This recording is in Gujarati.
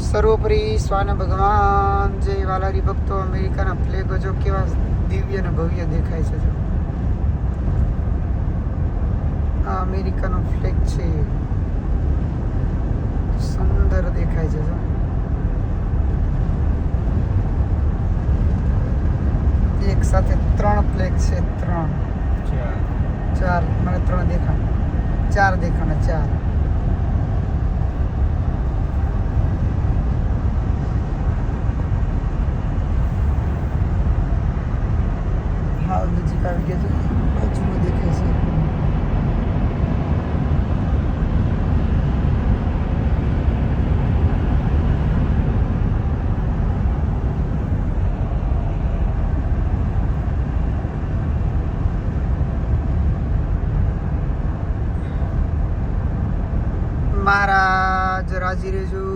સર્વોપરી સ્વાન ભગવાન જય વાલારી ભક્તો. અમેરિકાના ફ્લેગો જો કેવા દિવ્ય અને ભવ્ય દેખાય છે. જો આ અમેરિકાનો ફ્લેગ છે, સુંદર દેખાય છે. જો એક સાથે 3 ફ્લેગ છે. 4 મને 3 દેખાણ, 4 દેખાણ, 4. હાલ નજીક આવી ગયા છે, બાજુમાં દેખાય છે. મહારાજ રાજી રહેજો.